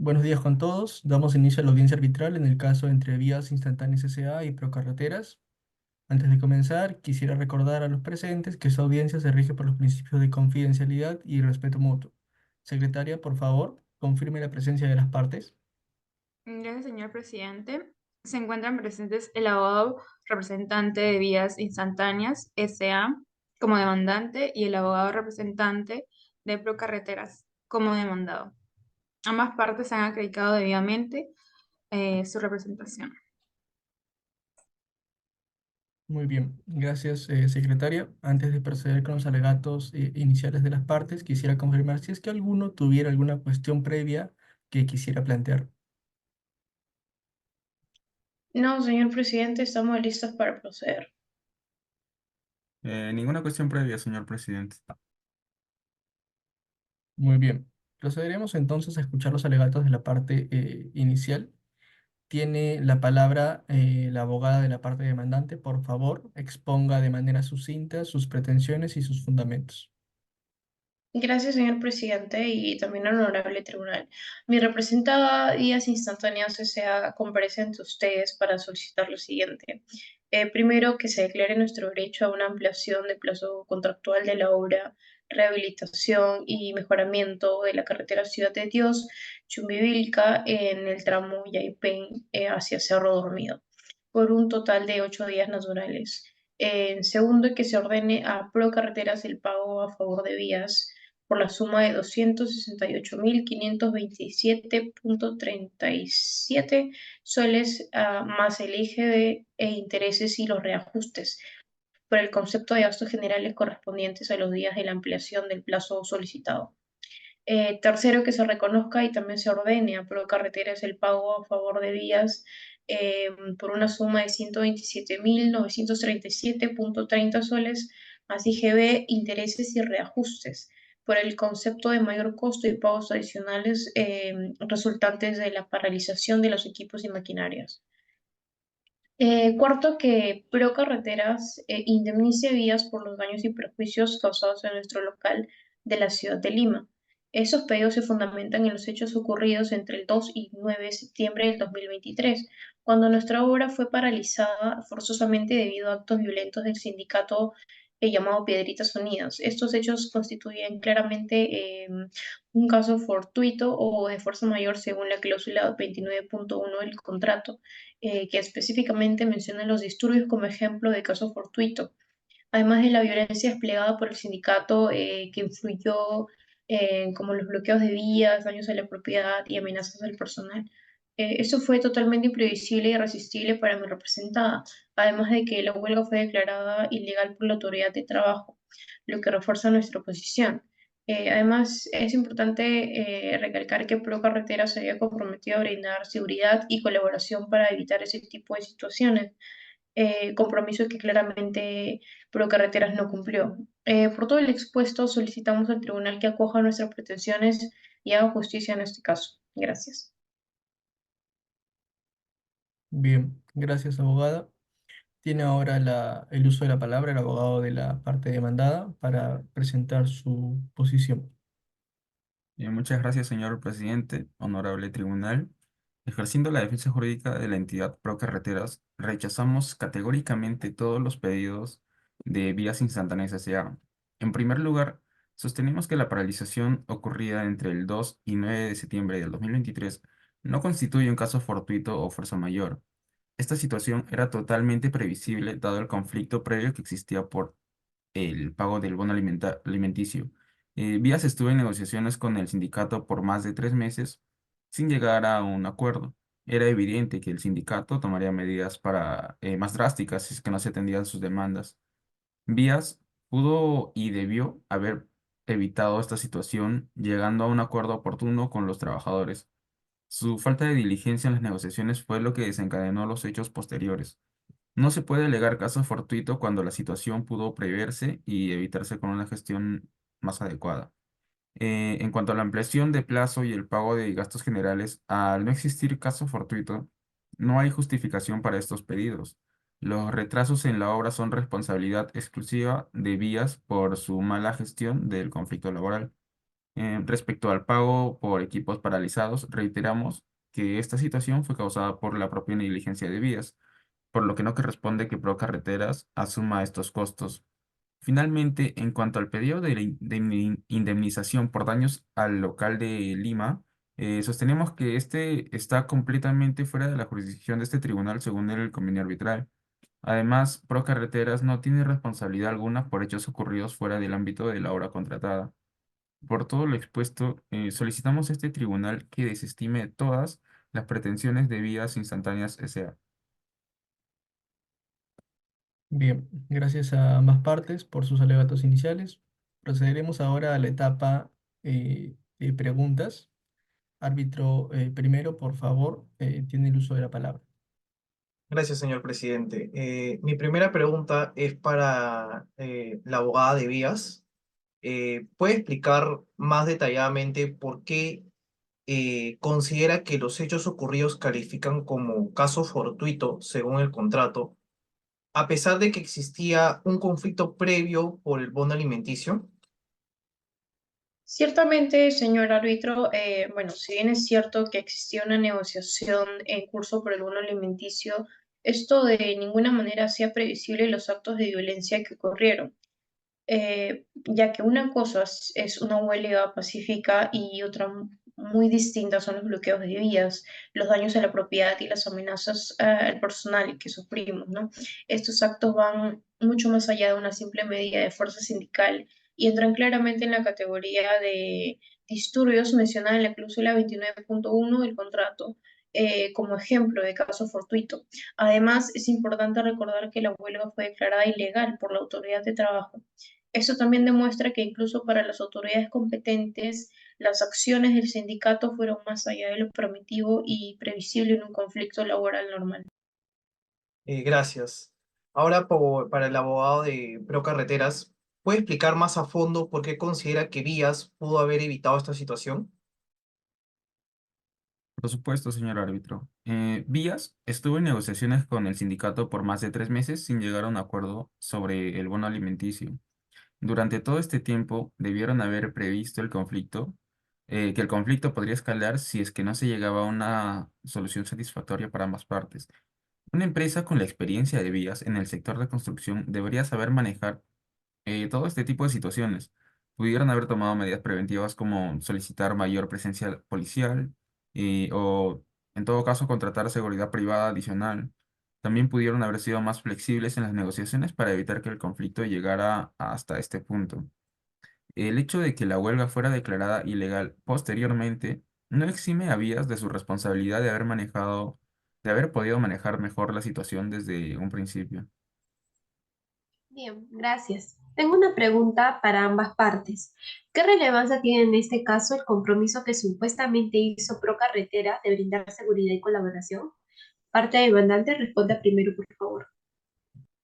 Buenos días con todos. Damos inicio a la audiencia arbitral en el caso entre Vías Instantáneas S.A. y Procarreteras. Antes de comenzar, quisiera recordar a los presentes que esta audiencia se rige por los principios de confidencialidad y respeto mutuo. Secretaria, por favor, confirme la presencia de las partes. Gracias, señor presidente. Se encuentran presentes el abogado representante de Vías Instantáneas, S.A., como demandante, y el abogado representante de Procarreteras, como demandado. Ambas partes han acreditado debidamente su representación. Muy bien, gracias, secretaria. Antes de proceder con los alegatos iniciales de las partes, quisiera confirmar si es que alguno tuviera alguna cuestión previa que quisiera plantear. No, señor presidente, estamos listos para proceder. Ninguna cuestión previa, señor presidente. Muy bien. Procederemos entonces a escuchar los alegatos de la parte inicial. Tiene la palabra la abogada de la parte demandante. Por favor, exponga de manera sucinta sus pretensiones y sus fundamentos. Gracias, señor presidente, y también honorable tribunal. Mi representada Díaz Instantáneas S.A. comparece ante ustedes para solicitar lo siguiente. Primero, que se declare nuestro derecho a una ampliación de plazo contractual de la obra, rehabilitación y mejoramiento de la carretera Ciudad de Dios, Chumbivilca, en el tramo Yaipen hacia Cerro Dormido, por un total de 8 días naturales. Segundo, que se ordene a Procarreteras el pago a favor de vías por la suma de 268.527.37 soles más el IGB e intereses y los reajustes por el concepto de gastos generales correspondientes a los días de la ampliación del plazo solicitado. Tercero, que se reconozca y también se ordene a Procarreteras el pago a favor de vías por una suma de 127.937.30 soles más IGB, intereses y reajustes por el concepto de mayor costo y pagos adicionales resultantes de la paralización de los equipos y maquinarias. Cuarto, que Procarreteras indemnice vías por los daños y perjuicios causados en nuestro local de la ciudad de Lima. Esos pedidos se fundamentan en los hechos ocurridos entre el 2 y 9 de septiembre del 2023, cuando nuestra obra fue paralizada forzosamente debido a actos violentos del sindicato llamado Piedritas Unidas. Estos hechos constituyen claramente un caso fortuito o de fuerza mayor según la cláusula 29.1 del contrato, que específicamente menciona los disturbios como ejemplo de caso fortuito, además de la violencia desplegada por el sindicato que influyó como los bloqueos de vías, daños a la propiedad y amenazas al personal. Eso fue totalmente imprevisible y irresistible para mi representada, además de que la huelga fue declarada ilegal por la autoridad de trabajo, lo que refuerza nuestra posición. Además, es importante recalcar que Procarretera se había comprometido a brindar seguridad y colaboración para evitar ese tipo de situaciones, compromiso que claramente Procarreteras no cumplió. Por todo el expuesto, solicitamos al tribunal que acoja nuestras pretensiones y haga justicia en este caso. Gracias. Bien, gracias, abogada. Tiene ahora el uso de la palabra el abogado de la parte demandada para presentar su posición. Muchas gracias, señor presidente, honorable tribunal. Ejerciendo la defensa jurídica de la entidad Procarreteras, rechazamos categóricamente todos los pedidos de Vías Instantáneas S.A. En primer lugar, sostenemos que la paralización ocurrida entre el 2 y 9 de septiembre del 2023 no constituye un caso fortuito o fuerza mayor. Esta situación era totalmente previsible dado el conflicto previo que existía por el pago del bono alimenticio. Vías estuvo en negociaciones con el sindicato por más de 3 meses sin llegar a un acuerdo. Era evidente que el sindicato tomaría medidas más drásticas si es que no se atendían sus demandas. Vías pudo y debió haber evitado esta situación llegando a un acuerdo oportuno con los trabajadores. Su falta de diligencia en las negociaciones fue lo que desencadenó los hechos posteriores. No se puede alegar caso fortuito cuando la situación pudo preverse y evitarse con una gestión más adecuada. En cuanto a la ampliación de plazo y el pago de gastos generales, al no existir caso fortuito, no hay justificación para estos pedidos. Los retrasos en la obra son responsabilidad exclusiva de Vías por su mala gestión del conflicto laboral. Respecto al pago por equipos paralizados, reiteramos que esta situación fue causada por la propia negligencia de vías, por lo que no corresponde que Procarreteras asuma estos costos. Finalmente, en cuanto al pedido de, indemnización por daños al local de Lima, sostenemos que este está completamente fuera de la jurisdicción de este tribunal según el convenio arbitral. Además, Procarreteras no tiene responsabilidad alguna por hechos ocurridos fuera del ámbito de la obra contratada. Por todo lo expuesto, solicitamos a este tribunal que desestime todas las pretensiones de vías instantáneas S.A. Bien, gracias a ambas partes por sus alegatos iniciales. Procederemos ahora a la etapa de preguntas. Árbitro, primero, por favor, tiene el uso de la palabra. Gracias, señor presidente. Mi primera pregunta es para la abogada de vías. ¿Puede explicar más detalladamente por qué considera que los hechos ocurridos califican como caso fortuito según el contrato, a pesar de que existía un conflicto previo por el bono alimenticio? Ciertamente, señor árbitro, bueno, si bien es cierto que existía una negociación en curso por el bono alimenticio, esto de ninguna manera hacía previsible los actos de violencia que ocurrieron, ya que una cosa es una huelga pacífica y otra muy distinta son los bloqueos de vías, los daños a la propiedad y las amenazas al personal que sufrimos, ¿no? Estos actos van mucho más allá de una simple medida de fuerza sindical y entran claramente en la categoría de disturbios mencionada en la cláusula 29.1 del contrato. Como ejemplo de caso fortuito. Además, es importante recordar que la huelga fue declarada ilegal por la autoridad de trabajo. Eso también demuestra que incluso para las autoridades competentes, las acciones del sindicato fueron más allá de lo permitido y previsible en un conflicto laboral normal. Gracias. Ahora, para el abogado de Procarreteras, ¿puede explicar más a fondo por qué considera que Vías pudo haber evitado esta situación? Por supuesto, señor árbitro. Vías estuvo en negociaciones con el sindicato por más de 3 meses sin llegar a un acuerdo sobre el bono alimenticio. Durante todo este tiempo debieron haber previsto el conflicto, que el conflicto podría escalar si es que no se llegaba a una solución satisfactoria para ambas partes. Una empresa con la experiencia de Vías en el sector de construcción debería saber manejar todo este tipo de situaciones. Pudieron haber tomado medidas preventivas como solicitar mayor presencia policial o, en todo caso, contratar seguridad privada adicional. También pudieron haber sido más flexibles en las negociaciones para evitar que el conflicto llegara hasta este punto. El hecho de que la huelga fuera declarada ilegal posteriormente no exime a Vías de su responsabilidad de haber podido manejar mejor la situación desde un principio. Bien, gracias. Tengo una pregunta para ambas partes. ¿Qué relevancia tiene en este caso el compromiso que supuestamente hizo Procarretera de brindar seguridad y colaboración? Parte demandante responda primero, por favor.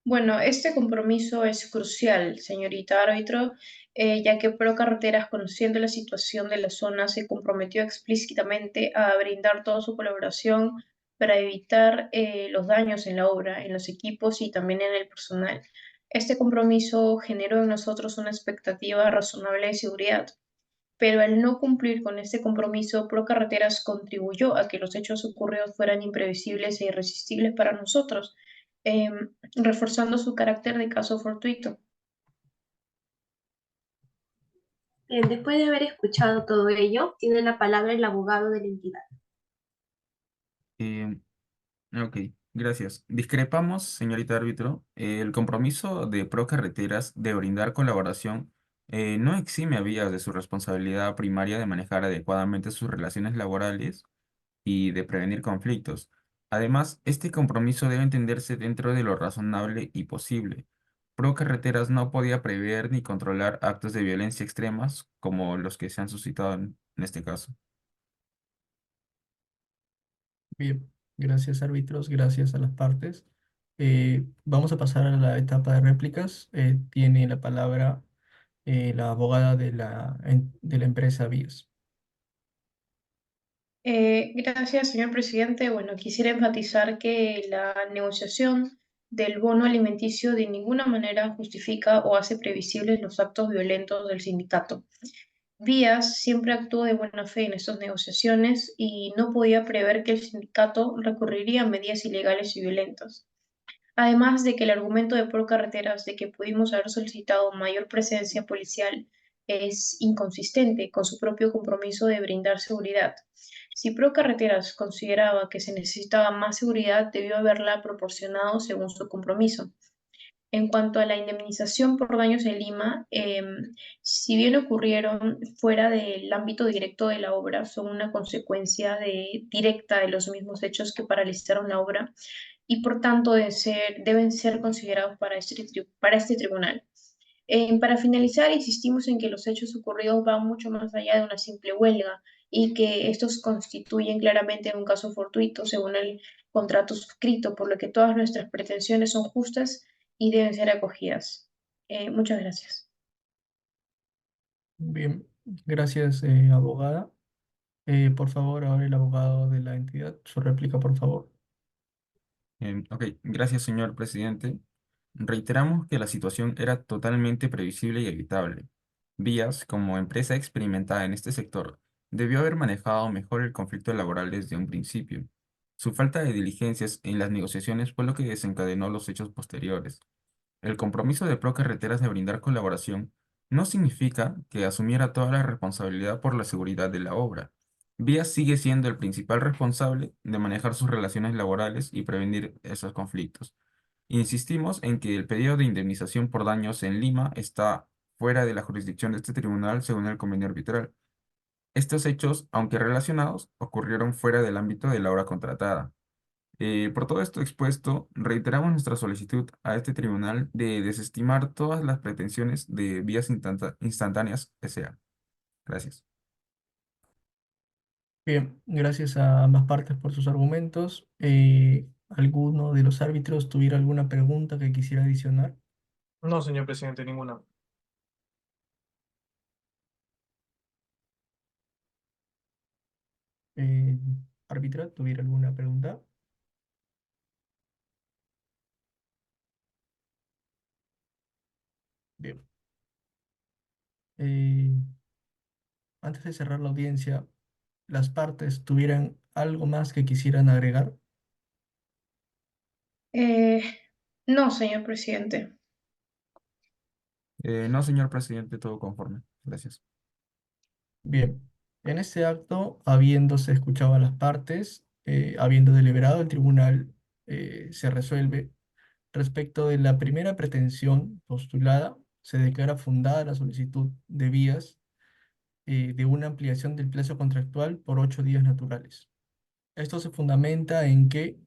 Bueno, este compromiso es crucial, señorita árbitro, ya que Pro Carreteras, conociendo la situación de la zona, se comprometió explícitamente a brindar toda su colaboración para evitar los daños en la obra, en los equipos y también en el personal. Este compromiso generó en nosotros una expectativa razonable de seguridad, pero al no cumplir con este compromiso, Pro Carreteras contribuyó a que los hechos ocurridos fueran imprevisibles e irresistibles para nosotros, reforzando su carácter de caso fortuito. Bien, después de haber escuchado todo ello, tiene la palabra el abogado de la entidad. Eh, Ok, gracias. Discrepamos, señorita árbitro. El compromiso de Procarreteras de brindar colaboración no exime a Vías de su responsabilidad primaria de manejar adecuadamente sus relaciones laborales y de prevenir conflictos. Además, este compromiso debe entenderse dentro de lo razonable y posible. Procarreteras no podía prever ni controlar actos de violencia extremas como los que se han suscitado en este caso. Bien, gracias, árbitros, gracias a las partes. Vamos a pasar a la etapa de réplicas. Tiene la palabra la abogada de de la empresa Vías. Gracias, señor presidente. Bueno, quisiera enfatizar que la negociación del bono alimenticio de ninguna manera justifica o hace previsibles los actos violentos del sindicato. Vías siempre actuó de buena fe en estas negociaciones y no podía prever que el sindicato recurriría a medidas ilegales y violentas. Además de que el argumento de Procarreteras de que pudimos haber solicitado mayor presencia policial es inconsistente con su propio compromiso de brindar seguridad. Si Procarreteras consideraba que se necesitaba más seguridad, debió haberla proporcionado según su compromiso. En cuanto a la indemnización por daños en Lima, si bien ocurrieron fuera del ámbito directo de la obra, son una consecuencia directa de los mismos hechos que paralizaron la obra y por tanto deben ser considerados para este tribunal. Para finalizar, insistimos en que los hechos ocurridos van mucho más allá de una simple huelga y que estos constituyen claramente un caso fortuito según el contrato suscrito, por lo que todas nuestras pretensiones son justas y deben ser acogidas. Muchas gracias. Bien, gracias, abogada. Por favor, ahora el abogado de la entidad, su réplica, por favor. Ok, gracias, señor presidente. Reiteramos que la situación era totalmente previsible y evitable. Vías, como empresa experimentada en este sector, debió haber manejado mejor el conflicto laboral desde un principio. Su falta de diligencias en las negociaciones fue lo que desencadenó los hechos posteriores. El compromiso de Procarreteras de brindar colaboración no significa que asumiera toda la responsabilidad por la seguridad de la obra. Vías sigue siendo el principal responsable de manejar sus relaciones laborales y prevenir esos conflictos. Insistimos en que el pedido de indemnización por daños en Lima está fuera de la jurisdicción de este tribunal según el convenio arbitral. Estos hechos, aunque relacionados, ocurrieron fuera del ámbito de la obra contratada. Por todo esto expuesto, reiteramos nuestra solicitud a este tribunal de desestimar todas las pretensiones de vías instantáneas S.A. Gracias. Bien, gracias a ambas partes por sus argumentos. ¿Alguno de los árbitros tuviera alguna pregunta que quisiera adicionar? No, señor presidente, ninguna. Eh, ¿Árbitra, tuviera alguna pregunta? Bien. Eh, Antes de cerrar la audiencia, ¿las partes tuvieran algo más que quisieran agregar? Eh, no, señor presidente. No, señor presidente, todo conforme. Gracias. Bien, en este acto, habiéndose escuchado a las partes, habiendo deliberado, el tribunal se resuelve. Respecto de la primera pretensión postulada, se declara fundada la solicitud de vías de una ampliación del plazo contractual por 8 días naturales. Esto se fundamenta en que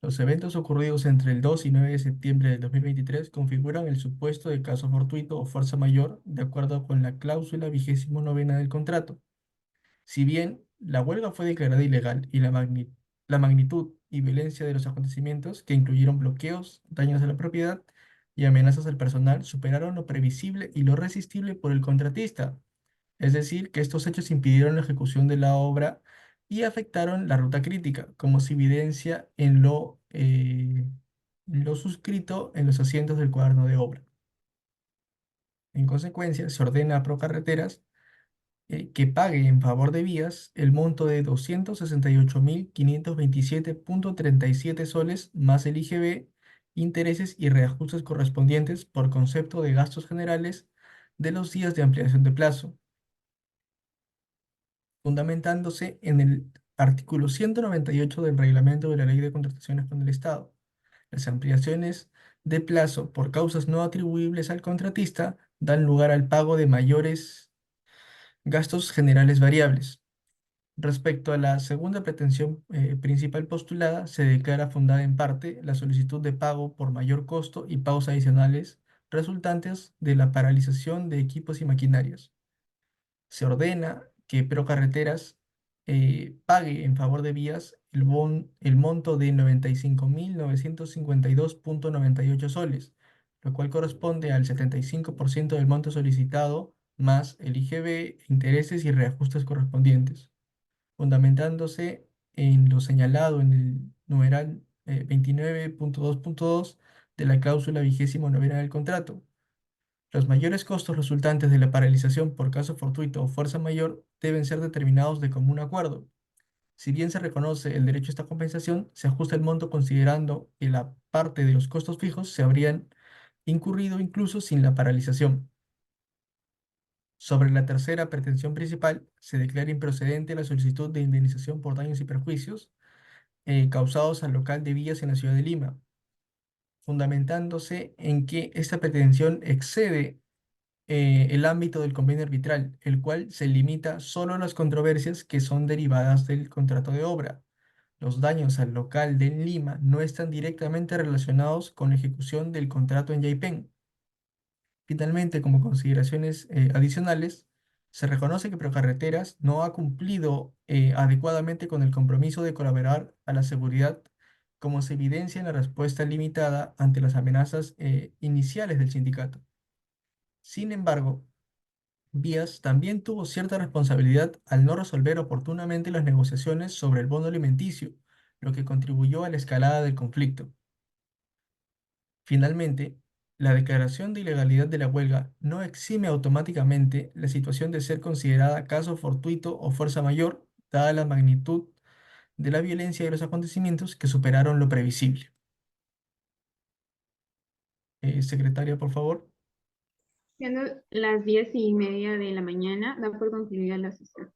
los eventos ocurridos entre el 2 y 9 de septiembre de 2023 configuran el supuesto de caso fortuito o fuerza mayor de acuerdo con la cláusula 29ª del contrato. Si bien la huelga fue declarada ilegal y la magnitud y violencia de los acontecimientos, que incluyeron bloqueos, daños a la propiedad y amenazas al personal, superaron lo previsible y lo resistible por el contratista, es decir, que estos hechos impidieron la ejecución de la obra y afectaron la ruta crítica, como se evidencia en lo suscrito en los asientos del cuaderno de obra. En consecuencia, se ordena a Procarreteras que pague en favor de vías el monto de 268.527.37 soles más el IGB, intereses y reajustes correspondientes por concepto de gastos generales de los días de ampliación de plazo, fundamentándose en el artículo 198 del Reglamento de la Ley de Contrataciones con el Estado. Las ampliaciones de plazo por causas no atribuibles al contratista dan lugar al pago de mayores gastos generales variables. Respecto a la segunda pretensión principal postulada, se declara fundada en parte la solicitud de pago por mayor costo y pagos adicionales resultantes de la paralización de equipos y maquinarias. Se ordena que Procarreteras pague en favor de vías el monto de 95.952.98 soles, lo cual corresponde al 75% del monto solicitado más el IGB, intereses y reajustes correspondientes, fundamentándose en lo señalado en el numeral 29.2.2 de la cláusula 29ª del contrato. Los mayores costos resultantes de la paralización por caso fortuito o fuerza mayor deben ser determinados de común acuerdo. Si bien se reconoce el derecho a esta compensación, se ajusta el monto considerando que la parte de los costos fijos se habrían incurrido incluso sin la paralización. Sobre la tercera pretensión principal, se declara improcedente la solicitud de indemnización por daños y perjuicios causados al local de vías en la ciudad de Lima, fundamentándose en que esta pretensión excede el ámbito del convenio arbitral, el cual se limita solo a las controversias que son derivadas del contrato de obra. Los daños al local de Lima no están directamente relacionados con la ejecución del contrato en Yaipen. Finalmente, como consideraciones adicionales, se reconoce que Procarreteras no ha cumplido adecuadamente con el compromiso de colaborar a la seguridad, como se evidencia en la respuesta limitada ante las amenazas iniciales del sindicato. Sin embargo, Vías también tuvo cierta responsabilidad al no resolver oportunamente las negociaciones sobre el bono alimenticio, lo que contribuyó a la escalada del conflicto. Finalmente, la declaración de ilegalidad de la huelga no exime automáticamente la situación de ser considerada caso fortuito o fuerza mayor, dada la magnitud de la violencia y los acontecimientos que superaron lo previsible. Secretaria, por favor. Siendo las 10:30 de la mañana, da por concluida la sesión.